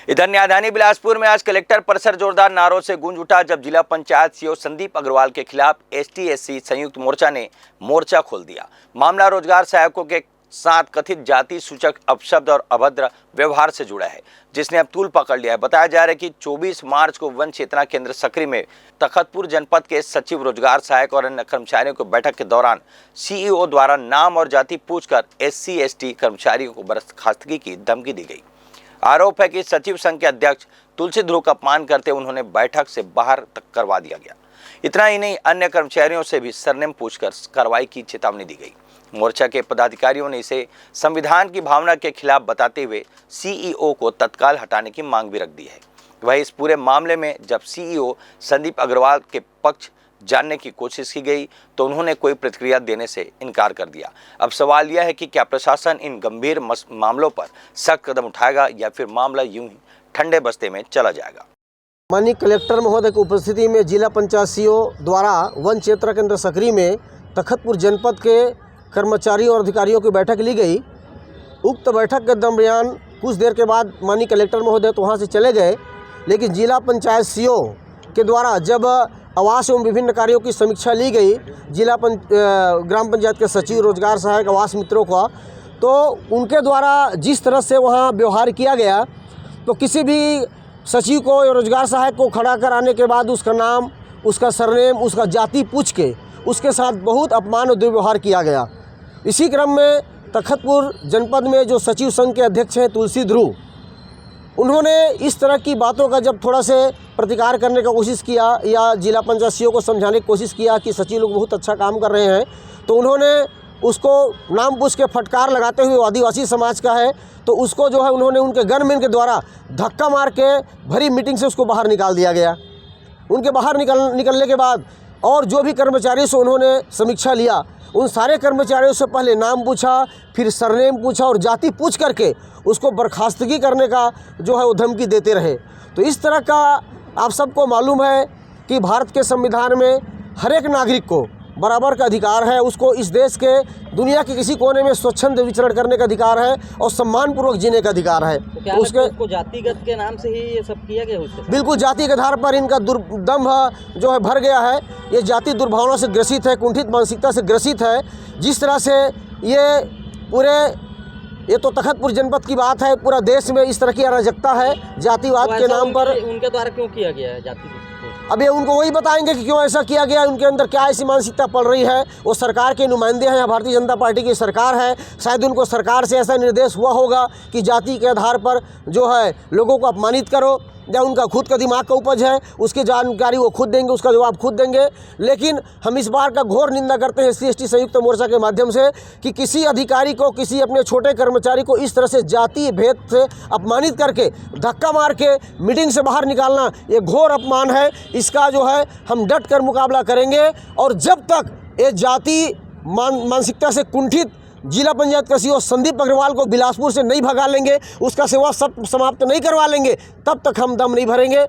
इधर न्यायधानी बिलासपुर में आज कलेक्टर परिसर जोरदार नारों से गूंज उठा जब जिला पंचायत सीईओ संदीप अग्रवाल के खिलाफ एसटी/एससी संयुक्त मोर्चा ने मोर्चा खोल दिया। मामला रोजगार सहायकों के साथ कथित जाति सूचक अपशब्द और अभद्र व्यवहार से जुड़ा है, जिसने अब तूल पकड़ लिया है। बताया जा रहा है कि 24 मार्च को वन चेतना केंद्र सकरी में तखतपुर जनपद के सचिव, रोजगार सहायक और अन्य कर्मचारियों को बैठक के दौरान सीईओ द्वारा नाम और जाति पूछकर SC/ST कर्मचारियों को बर्खास्तगी की धमकी दी गई। आरोप है कि सचिव संघ के अध्यक्ष तुलसी ध्रुव का अपमान करते उन्होंने बैठक से बाहर तक करवा दिया गया। इतना ही नहीं, अन्य कर्मचारियों से भी सरनेम पूछकर कार्रवाई की चेतावनी दी गई। मोर्चा के पदाधिकारियों ने इसे संविधान की भावना के खिलाफ बताते हुए सीईओ को तत्काल हटाने की मांग भी रख दी है। वहीं इस पूरे मामले में जब सीईओ संदीप अग्रवाल के पक्ष जानने की कोशिश की गई तो उन्होंने कोई प्रतिक्रिया देने से इनकार कर दिया। अब सवाल यह है कि क्या प्रशासन इन गंभीर मामलों पर सख्त कदम उठाएगा या फिर मामला यूं ही ठंडे बस्ते में चला जाएगा। माननीय कलेक्टर महोदय की उपस्थिति में जिला पंचायत सीईओ द्वारा वन चेतना केंद्र सकरी में तखतपुर जनपद के कर्मचारियों और अधिकारियों की बैठक ली गई। उक्त बैठक के दरमियान कुछ देर के बाद माननीय कलेक्टर महोदय तो वहाँ से चले गए, लेकिन जिला पंचायत सीईओ के द्वारा जब आवास एवं विभिन्न कार्यों की समीक्षा ली गई ग्राम पंचायत के सचिव, रोजगार सहायक, आवास मित्रों का, तो उनके द्वारा जिस तरह से वहाँ व्यवहार किया गया, तो किसी भी सचिव को या रोजगार सहायक को खड़ा कराने के बाद उसका नाम, उसका सरनेम, उसका जाति पूछ के उसके साथ बहुत अपमान और दुर्व्यवहार किया गया। इसी क्रम में तखतपुर जनपद में जो सचिव संघ के अध्यक्ष हैं तुलसी ध्रुव, उन्होंने इस तरह की बातों का जब थोड़ा से प्रतिकार करने का कोशिश किया या जिला पंचायत सीईओ को समझाने की कोशिश किया कि सचिव लोग बहुत अच्छा काम कर रहे हैं, तो उन्होंने उसको नाम पूछ के फटकार लगाते हुए आदिवासी समाज का है तो उसको जो है उन्होंने उनके गनमैन के द्वारा धक्का मार के भरी मीटिंग से उसको बाहर निकाल दिया गया। उनके बाहर निकलने के बाद और जो भी कर्मचारियों से उन्होंने समीक्षा लिया, उन सारे कर्मचारियों से पहले नाम पूछा, फिर सरनेम पूछा और जाति पूछ करके उसको बर्खास्तगी करने का जो है वो धमकी देते रहे। तो इस तरह का आप सबको मालूम है कि भारत के संविधान में हर एक नागरिक को बराबर का अधिकार है, उसको इस देश के दुनिया के किसी कोने में स्वच्छंद विचरण करने का अधिकार है और सम्मानपूर्वक जीने का अधिकार है। तो क्या उसको जातिगत के नाम से ही ये सब किया गया उससे? बिल्कुल, जाति के आधार पर इनका दुर्दम्भ जो है भर गया है। ये जाति दुर्भावना से ग्रसित है, कुंठित मानसिकता से ग्रसित है। जिस तरह से ये तो तखतपुर जनपद की बात है, पूरा देश में इस तरह की अराजकता है जातिवाद के नाम पर। उनके द्वारा क्यों किया गया है जाति? अब ये उनको वही बताएंगे कि क्यों ऐसा किया गया, उनके अंदर क्या ऐसी मानसिकता पड़ रही है। वो सरकार के नुमाइंदे हैं, भारतीय जनता पार्टी की सरकार है, शायद उनको सरकार से ऐसा निर्देश हुआ होगा कि जाति के आधार पर जो है लोगों को अपमानित करो, या उनका खुद का दिमाग का उपज है, उसकी जानकारी वो खुद देंगे, उसका जवाब खुद देंगे। लेकिन हम इस बार का घोर निंदा करते हैं SC/ST संयुक्त मोर्चा के माध्यम से कि किसी अधिकारी को, किसी अपने छोटे कर्मचारी को इस तरह से जाति भेद से अपमानित करके धक्का मार के मीटिंग से बाहर निकालना ये घोर अपमान है। इसका जो है हम डट कर मुकाबला करेंगे और जब तक ये जाति मानसिकता से कुंठित जिला पंचायत का सीईओ संदीप अग्रवाल को बिलासपुर से नहीं भगा लेंगे, उसका सेवा सब समाप्त नहीं करवा लेंगे, तब तक हम दम नहीं भरेंगे।